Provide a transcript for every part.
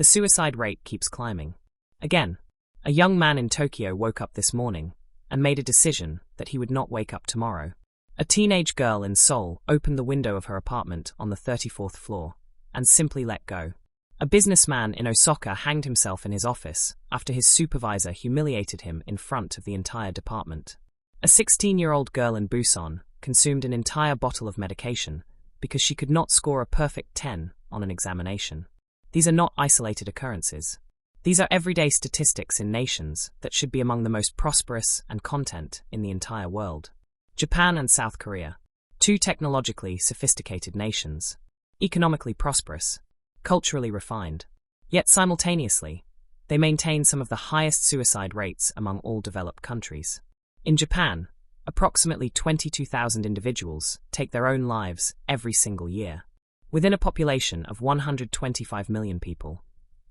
The suicide rate keeps climbing. Again, a young man in Tokyo woke up this morning and made a decision that he would not wake up tomorrow. A teenage girl in Seoul opened the window of her apartment on the 34th floor and simply let go. A businessman in Osaka hanged himself in his office after his supervisor humiliated him in front of the entire department. A 16-year-old girl in Busan consumed an entire bottle of medication because she could not score a perfect 10 on an examination. These are not isolated occurrences. These are everyday statistics in nations that should be among the most prosperous and content in the entire world. Japan and South Korea, two technologically sophisticated nations, economically prosperous, culturally refined, yet simultaneously, they maintain some of the highest suicide rates among all developed countries. In Japan, approximately 22,000 individuals take their own lives every single year. Within a population of 125 million people,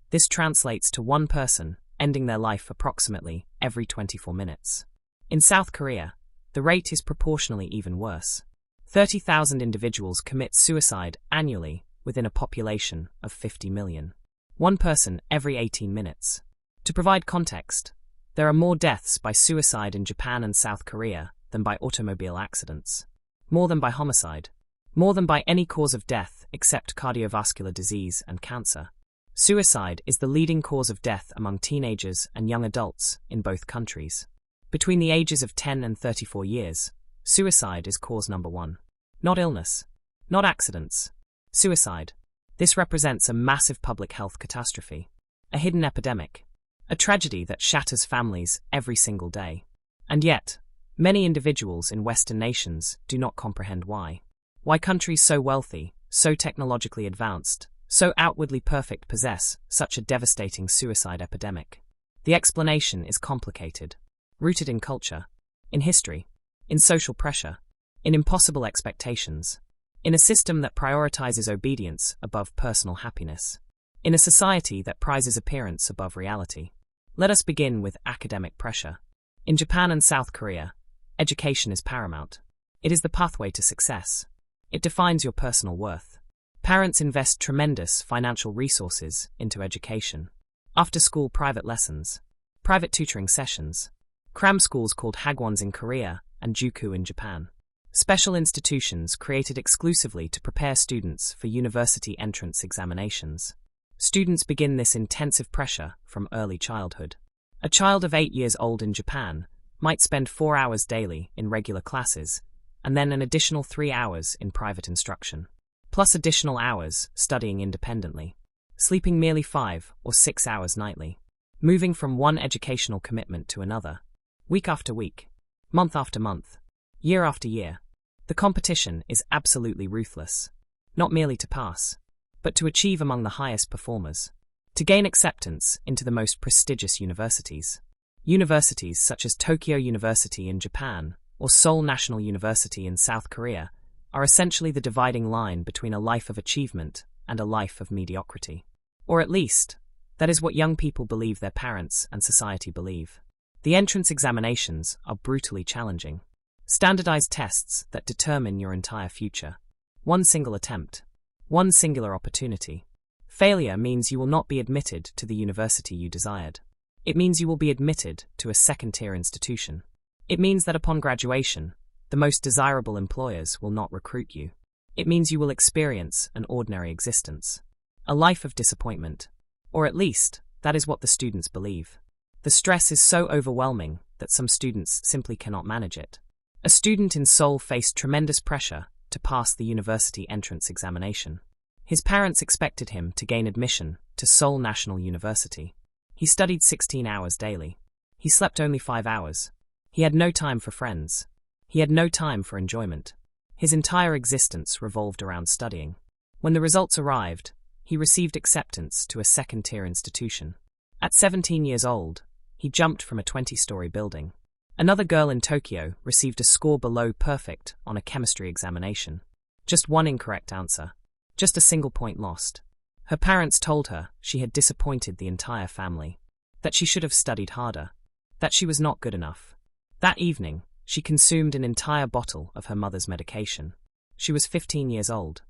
this translates to one person ending their life approximately every 24 minutes. In South Korea, the rate is proportionally even worse. 30,000 individuals commit suicide annually within a population of 50 million. One person every 18 minutes. To provide context, there are more deaths by suicide in Japan and South Korea than by automobile accidents. More than by homicide. More than by any cause of death except cardiovascular disease and cancer. Suicide is the leading cause of death among teenagers and young adults in both countries. Between the ages of 10 and 34 years, suicide is cause number one. Not illness. Not accidents. Suicide. This represents a massive public health catastrophe. A hidden epidemic. A tragedy that shatters families every single day. And yet, many individuals in Western nations do not comprehend why. Why countries so wealthy, so technologically advanced, so outwardly perfect possess such a devastating suicide epidemic. The explanation is complicated. Rooted in culture, in history, in social pressure, in impossible expectations, in a system that prioritizes obedience above personal happiness, in a society that prizes appearance above reality. Let us begin with academic pressure. In Japan and South Korea, education is paramount. It is the pathway to success. It defines your personal worth. Parents invest tremendous financial resources into education. After-school private lessons, private tutoring sessions, cram schools called hagwons in Korea and juku in Japan. Special institutions created exclusively to prepare students for university entrance examinations. Students begin this intensive pressure from early childhood. A child of 8 years old in Japan might spend 4 hours daily in regular classes, and then an additional 3 hours in private instruction, plus additional hours studying independently, sleeping merely 5 or 6 hours nightly, moving from one educational commitment to another. Week after week, month after month, year after year, the competition is absolutely ruthless, not merely to pass, but to achieve among the highest performers, to gain acceptance into the most prestigious universities. Universities such as Tokyo University in Japan or Seoul National University in South Korea are essentially the dividing line between a life of achievement and a life of mediocrity. Or at least, that is what young people believe their parents and society believe. The entrance examinations are brutally challenging. Standardized tests that determine your entire future. One single attempt. One singular opportunity. Failure means you will not be admitted to the university you desired. It means you will be admitted to a second-tier institution. It means that upon graduation, the most desirable employers will not recruit you. It means you will experience an ordinary existence. A life of disappointment. Or at least, that is what the students believe. The stress is so overwhelming that some students simply cannot manage it. A student in Seoul faced tremendous pressure to pass the university entrance examination. His parents expected him to gain admission to Seoul National University. He studied 16 hours daily. He slept only 5 hours. He had no time for friends. He had no time for enjoyment. His entire existence revolved around studying. When the results arrived, he received acceptance to a second-tier institution. At 17 years old, he jumped from a 20-story building. Another girl in Tokyo received a score below perfect on a chemistry examination. Just one incorrect answer. Just a single point lost. Her parents told her she had disappointed the entire family. That she should have studied harder. That she was not good enough. That evening, she consumed an entire bottle of her mother's medication. She was 15 years old.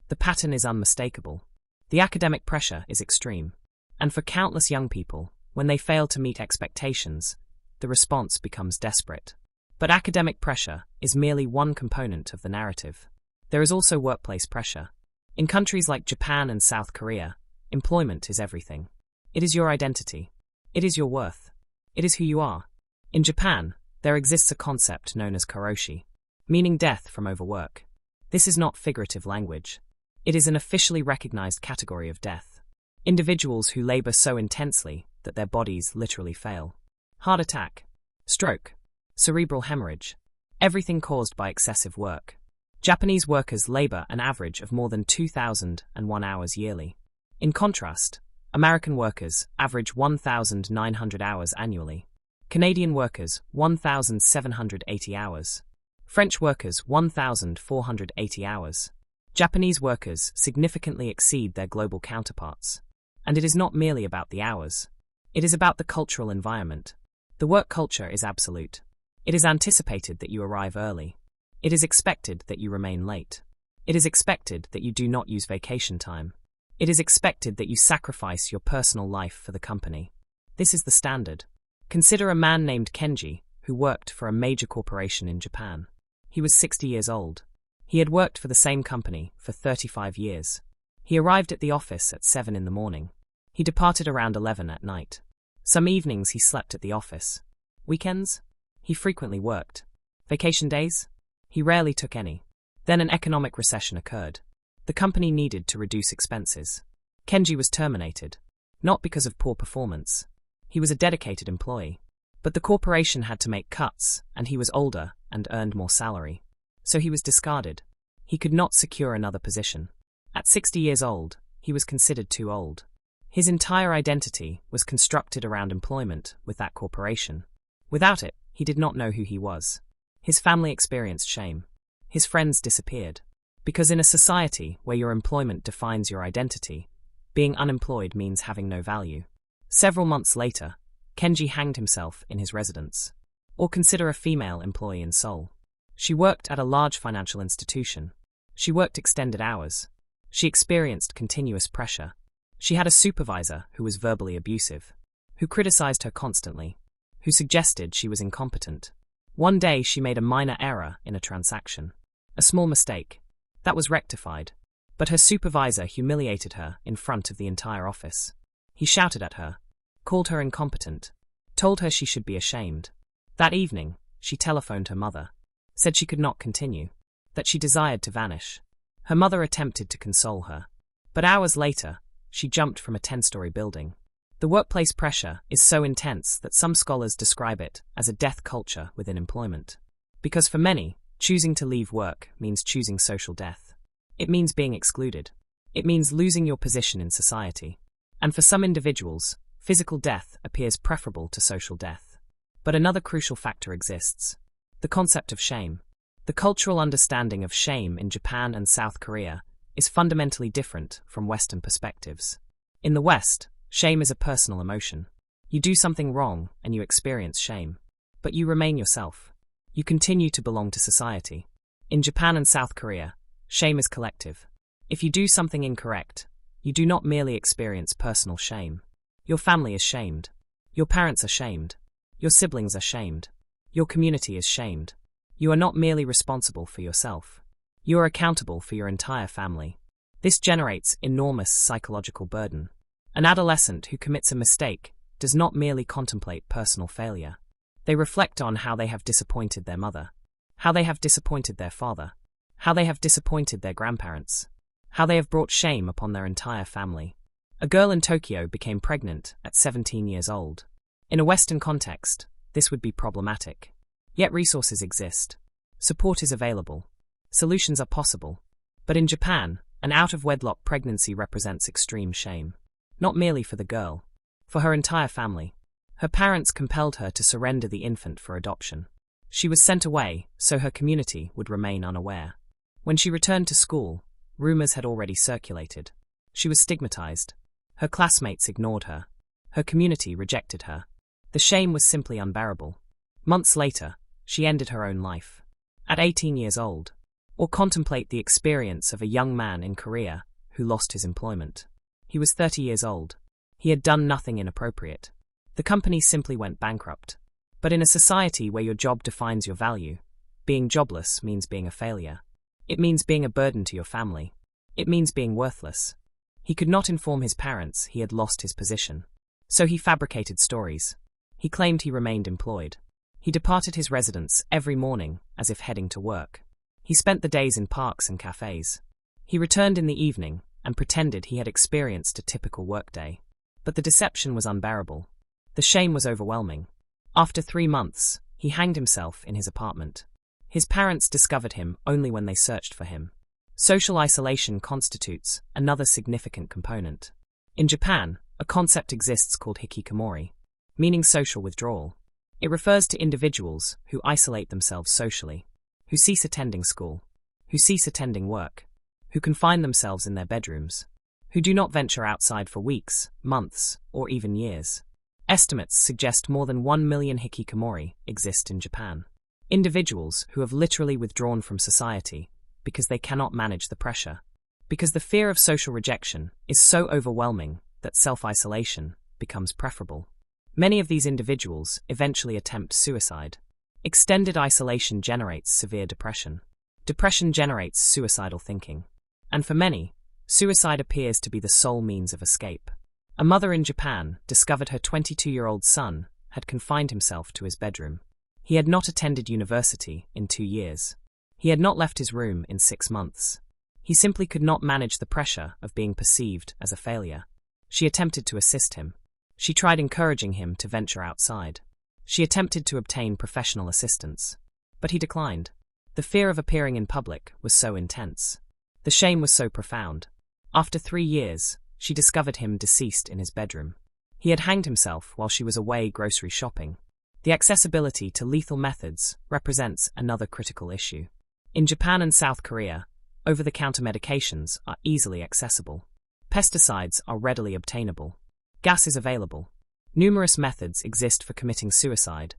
The pattern is unmistakable. The academic pressure is extreme. And for countless young people, when they fail to meet expectations, the response becomes desperate. But academic pressure is merely one component of the narrative. There is also workplace pressure. In countries like Japan and South Korea, employment is everything. It is your identity. It is your worth. It is who you are. In Japan, there exists a concept known as Karoshi, meaning death from overwork. This is not figurative language. It is an officially recognized category of death. Individuals who labor so intensely that their bodies literally fail. Heart attack, stroke, cerebral hemorrhage, everything caused by excessive work. Japanese workers labor an average of more than 2,001 hours yearly. In contrast, American workers average 1,900 hours annually. Canadian workers 1,780 hours. French workers 1,480 hours. Japanese workers significantly exceed their global counterparts. And it is not merely about the hours. It is about the cultural environment. The work culture is absolute. It is anticipated that you arrive early. It is expected that you remain late. It is expected that you do not use vacation time. It is expected that you sacrifice your personal life for the company. This is the standard. Consider a man named Kenji, who worked for a major corporation in Japan. He was 60 years old. He had worked for the same company for 35 years. He arrived at the office at 7 in the morning. He departed around 11 at night. Some evenings he slept at the office. Weekends? He frequently worked. Vacation days? He rarely took any. Then an economic recession occurred. The company needed to reduce expenses. Kenji was terminated. Not because of poor performance. He was a dedicated employee. But the corporation had to make cuts, and he was older and earned more salary. So he was discarded. He could not secure another position. At 60 years old, he was considered too old. His entire identity was constructed around employment with that corporation. Without it, he did not know who he was. His family experienced shame. His friends disappeared. Because in a society where your employment defines your identity, being unemployed means having no value. Several months later, Kenji hanged himself in his residence. Or consider a female employee in Seoul. She worked at a large financial institution. She worked extended hours. She experienced continuous pressure. She had a supervisor who was verbally abusive, who criticized her constantly, who suggested she was incompetent. One day she made a minor error in a transaction. A small mistake. That was rectified. But her supervisor humiliated her in front of the entire office. He shouted at her, called her incompetent, told her she should be ashamed. That evening, she telephoned her mother, said she could not continue, that she desired to vanish. Her mother attempted to console her. But hours later, she jumped from a 10-story building. The workplace pressure is so intense that some scholars describe it as a death culture within employment. Because for many, choosing to leave work means choosing social death. It means being excluded. It means losing your position in society. And for some individuals, physical death appears preferable to social death. But another crucial factor exists. The concept of shame. The cultural understanding of shame in Japan and South Korea is fundamentally different from Western perspectives. In the West, shame is a personal emotion. You do something wrong and you experience shame. But you remain yourself. You continue to belong to society. In Japan and South Korea, shame is collective. If you do something incorrect, you do not merely experience personal shame. Your family is shamed. Your parents are shamed. Your siblings are shamed. Your community is shamed. You are not merely responsible for yourself. You are accountable for your entire family. This generates enormous psychological burden. An adolescent who commits a mistake does not merely contemplate personal failure. They reflect on how they have disappointed their mother, how they have disappointed their father, how they have disappointed their grandparents, how they have brought shame upon their entire family. A girl in Tokyo became pregnant at 17 years old. In a Western context, this would be problematic. Yet resources exist. Support is available. Solutions are possible. But in Japan, an out-of-wedlock pregnancy represents extreme shame. Not merely for the girl, for her entire family. Her parents compelled her to surrender the infant for adoption. She was sent away so her community would remain unaware. When she returned to school, rumors had already circulated. She was stigmatized. Her classmates ignored her. Her community rejected her. The shame was simply unbearable. Months later, she ended her own life. At 18 years old. Or contemplate the experience of a young man in Korea who lost his employment. He was 30 years old. He had done nothing inappropriate. The company simply went bankrupt. But in a society where your job defines your value, being jobless means being a failure. It means being a burden to your family. It means being worthless. He could not inform his parents he had lost his position. So he fabricated stories. He claimed he remained employed. He departed his residence every morning as if heading to work. He spent the days in parks and cafes. He returned in the evening and pretended he had experienced a typical workday. But the deception was unbearable. The shame was overwhelming. After 3 months, he hanged himself in his apartment. His parents discovered him only when they searched for him. Social isolation constitutes another significant component. In Japan, a concept exists called Hikikomori, meaning social withdrawal. It refers to individuals who isolate themselves socially, who cease attending school, who cease attending work, who confine themselves in their bedrooms, who do not venture outside for weeks, months, or even years. Estimates suggest more than 1 million hikikomori exist in Japan. Individuals who have literally withdrawn from society because they cannot manage the pressure. Because the fear of social rejection is so overwhelming that self-isolation becomes preferable. Many of these individuals eventually attempt suicide. Extended isolation generates severe depression. Depression generates suicidal thinking. And for many, suicide appears to be the sole means of escape. A mother in Japan discovered her 22-year-old son had confined himself to his bedroom. He had not attended university in 2 years. He had not left his room in 6 months. He simply could not manage the pressure of being perceived as a failure. She attempted to assist him. She tried encouraging him to venture outside. She attempted to obtain professional assistance. But he declined. The fear of appearing in public was so intense. The shame was so profound. After 3 years, she discovered him deceased in his bedroom. He had hanged himself while she was away grocery shopping. The accessibility to lethal methods represents another critical issue. In Japan and South Korea, over-the-counter medications are easily accessible. Pesticides are readily obtainable. Gas is available. Numerous methods exist for committing suicide,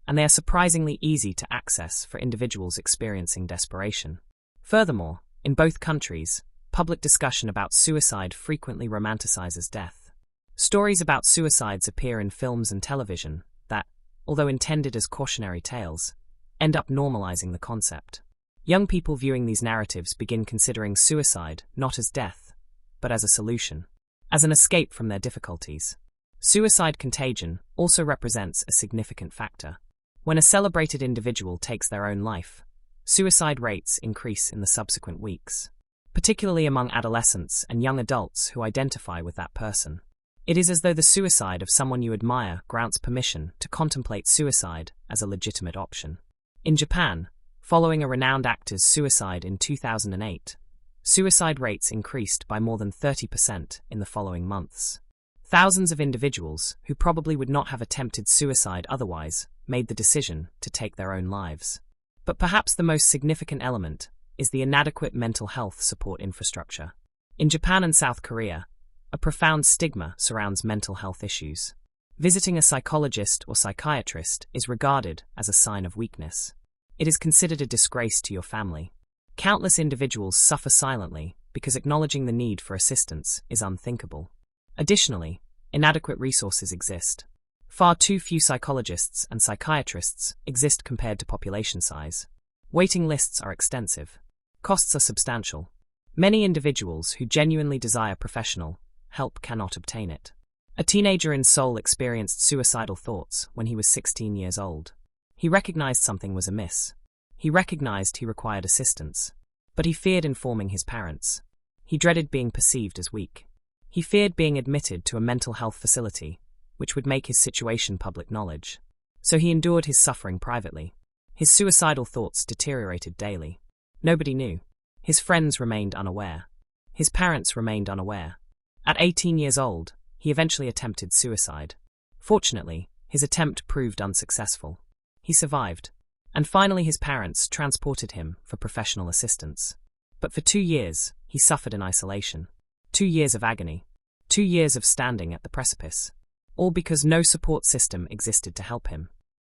and they are surprisingly easy to access for individuals experiencing desperation. Furthermore, in both countries, public discussion about suicide frequently romanticizes death. Stories about suicides appear in films and television that, although intended as cautionary tales, end up normalizing the concept. Young people viewing these narratives begin considering suicide not as death, but as a solution, as an escape from their difficulties. Suicide contagion also represents a significant factor. When a celebrated individual takes their own life, suicide rates increase in the subsequent weeks, particularly among adolescents and young adults who identify with that person. It is as though the suicide of someone you admire grants permission to contemplate suicide as a legitimate option. In Japan, following a renowned actor's suicide in 2008, suicide rates increased by more than 30% in the following months. Thousands of individuals who probably would not have attempted suicide otherwise made the decision to take their own lives. But perhaps the most significant element is the inadequate mental health support infrastructure. In Japan and South Korea, a profound stigma surrounds mental health issues. Visiting a psychologist or psychiatrist is regarded as a sign of weakness. It is considered a disgrace to your family. Countless individuals suffer silently because acknowledging the need for assistance is unthinkable. Additionally, inadequate resources exist. Far too few psychologists and psychiatrists exist compared to population size. Waiting lists are extensive. Costs are substantial. Many individuals who genuinely desire professional help cannot obtain it. A teenager in Seoul experienced suicidal thoughts when he was 16 years old. He recognized something was amiss. He recognized he required assistance. But he feared informing his parents. He dreaded being perceived as weak. He feared being admitted to a mental health facility, which would make his situation public knowledge. So he endured his suffering privately. His suicidal thoughts deteriorated daily. Nobody knew. His friends remained unaware. His parents remained unaware. At 18 years old, he eventually attempted suicide. Fortunately, his attempt proved unsuccessful. He survived, and finally his parents transported him for professional assistance. But for 2 years, he suffered in isolation. 2 years of agony. 2 years of standing at the precipice. All because no support system existed to help him.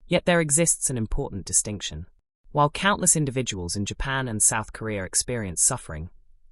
Yet there exists an important distinction. While countless individuals in Japan and South Korea experience suffering,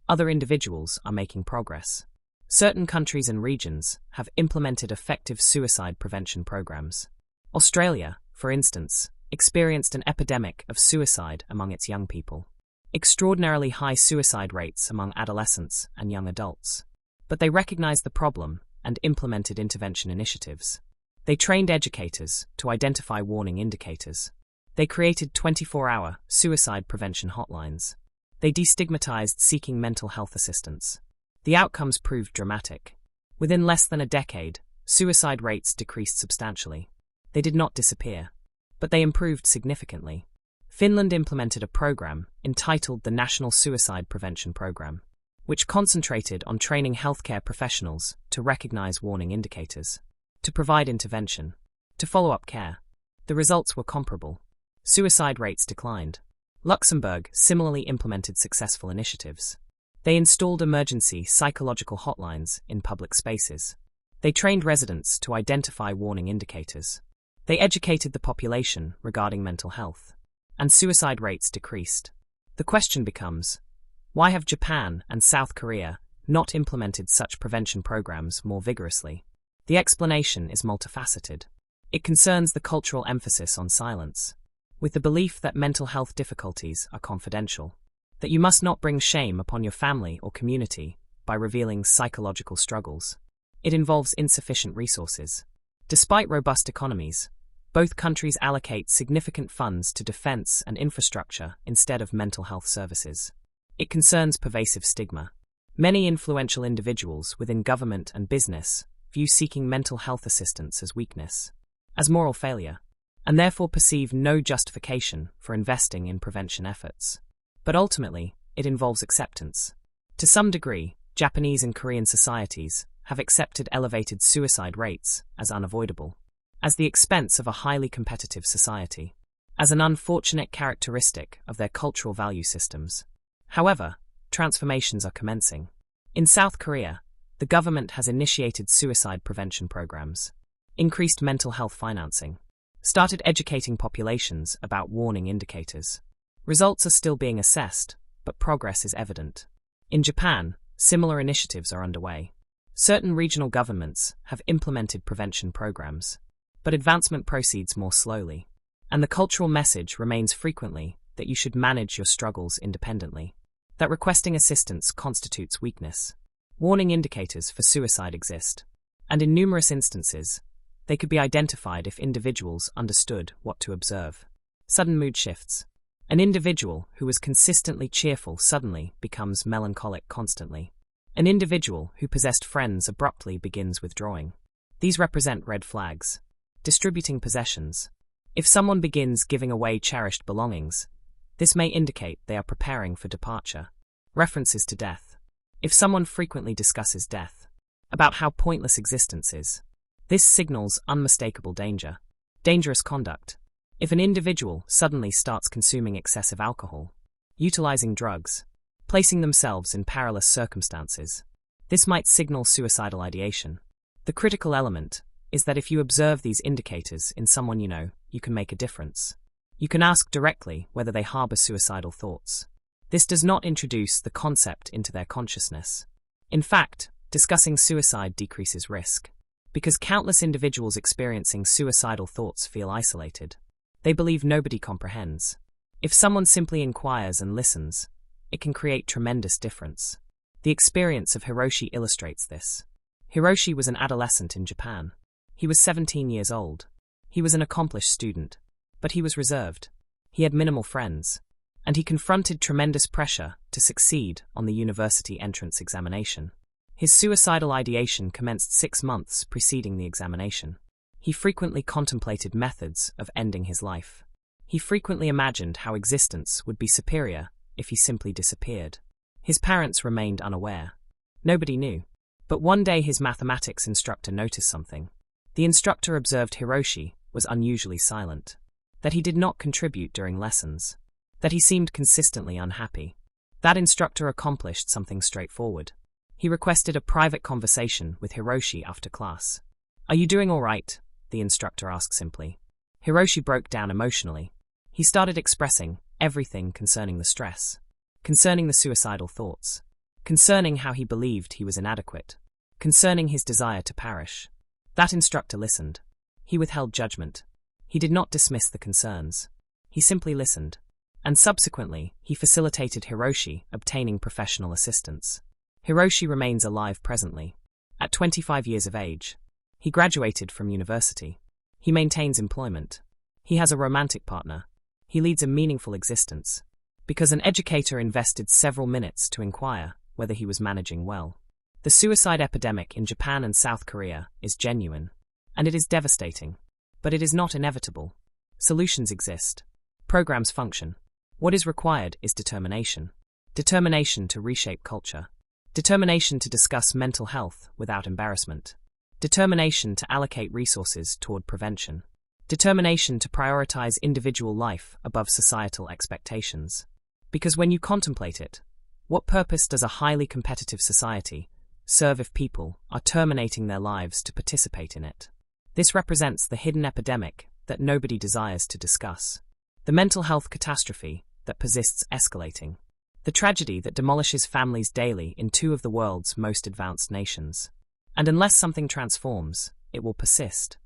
other individuals are making progress. Certain countries and regions have implemented effective suicide prevention programs. Australia, for instance, experienced an epidemic of suicide among its young people. Extraordinarily high suicide rates among adolescents and young adults. But they recognized the problem and implemented intervention initiatives. They trained educators to identify warning indicators. They created 24-hour suicide prevention hotlines. They destigmatized seeking mental health assistance. The outcomes proved dramatic. Within less than a decade, suicide rates decreased substantially. They did not disappear, but they improved significantly. Finland implemented a program entitled the National Suicide Prevention Program, which concentrated on training healthcare professionals to recognize warning indicators, to provide intervention, to follow up care. The results were comparable. Suicide rates declined. Luxembourg similarly implemented successful initiatives. They installed emergency psychological hotlines in public spaces. They trained residents to identify warning indicators. They educated the population regarding mental health. And suicide rates decreased. The question becomes, why have Japan and South Korea not implemented such prevention programs more vigorously? The explanation is multifaceted. It concerns the cultural emphasis on silence, with the belief that mental health difficulties are confidential, that you must not bring shame upon your family or community by revealing psychological struggles. It involves insufficient resources. Despite robust economies, both countries allocate significant funds to defense and infrastructure instead of mental health services. It concerns pervasive stigma. Many influential individuals within government and business view seeking mental health assistance as weakness, as moral failure, and therefore perceive no justification for investing in prevention efforts. But ultimately, it involves acceptance. To some degree, Japanese and Korean societies have accepted elevated suicide rates as unavoidable, as the expense of a highly competitive society, as an unfortunate characteristic of their cultural value systems. However, transformations are commencing. In South Korea, the government has initiated suicide prevention programs, increased mental health financing, started educating populations about warning indicators. Results are still being assessed, but progress is evident. In Japan, similar initiatives are underway. Certain regional governments have implemented prevention programs, but advancement proceeds more slowly, and the cultural message remains frequently that you should manage your struggles independently, that requesting assistance constitutes weakness. Warning indicators for suicide exist, and in numerous instances, they could be identified if individuals understood what to observe. Sudden mood shifts. An individual who was consistently cheerful suddenly becomes melancholic constantly. An individual who possessed friends abruptly begins withdrawing. These represent red flags. Distributing possessions. If someone begins giving away cherished belongings, this may indicate they are preparing for departure. References to death. If someone frequently discusses death, about how pointless existence is, this signals unmistakable danger. Dangerous conduct. If an individual suddenly starts consuming excessive alcohol, utilizing drugs, placing themselves in perilous circumstances, this might signal suicidal ideation. The critical element is that if you observe these indicators in someone you know, you can make a difference. You can ask directly whether they harbor suicidal thoughts. This does not introduce the concept into their consciousness. In fact, discussing suicide decreases risk, because countless individuals experiencing suicidal thoughts feel isolated. They believe nobody comprehends. If someone simply inquires and listens, it can create tremendous difference. The experience of Hiroshi illustrates this. Hiroshi was an adolescent in Japan. He was 17 years old. He was an accomplished student, but he was reserved. He had minimal friends, and he confronted tremendous pressure to succeed on the university entrance examination. His suicidal ideation commenced 6 months preceding the examination. He frequently contemplated methods of ending his life. He frequently imagined how existence would be superior if he simply disappeared. His parents remained unaware. Nobody knew. But one day his mathematics instructor noticed something. The instructor observed Hiroshi was unusually silent, that he did not contribute during lessons, that he seemed consistently unhappy. That instructor accomplished something straightforward. He requested a private conversation with Hiroshi after class. "Are you doing all right?" the instructor asked simply. Hiroshi broke down emotionally. He started expressing everything concerning the stress, concerning the suicidal thoughts, concerning how he believed he was inadequate. concerning his desire to perish. That instructor listened. He withheld judgment. He did not dismiss the concerns. He simply listened. And subsequently, he facilitated Hiroshi obtaining professional assistance. Hiroshi remains alive presently. At 25 years of age. He graduated from university. He maintains employment. He has a romantic partner. He leads a meaningful existence. Because an educator invested several minutes to inquire whether he was managing well. The suicide epidemic in Japan and South Korea is genuine. And it is devastating. But it is not inevitable. Solutions exist. Programs function. What is required is determination. Determination to reshape culture. Determination to discuss mental health without embarrassment. Determination to allocate resources toward prevention. Determination to prioritize individual life above societal expectations. Because when you contemplate it, what purpose does a highly competitive society serve if people are terminating their lives to participate in it? This represents the hidden epidemic that nobody desires to discuss. The mental health catastrophe that persists escalating. The tragedy that demolishes families daily in two of the world's most advanced nations. And unless something transforms, it will persist.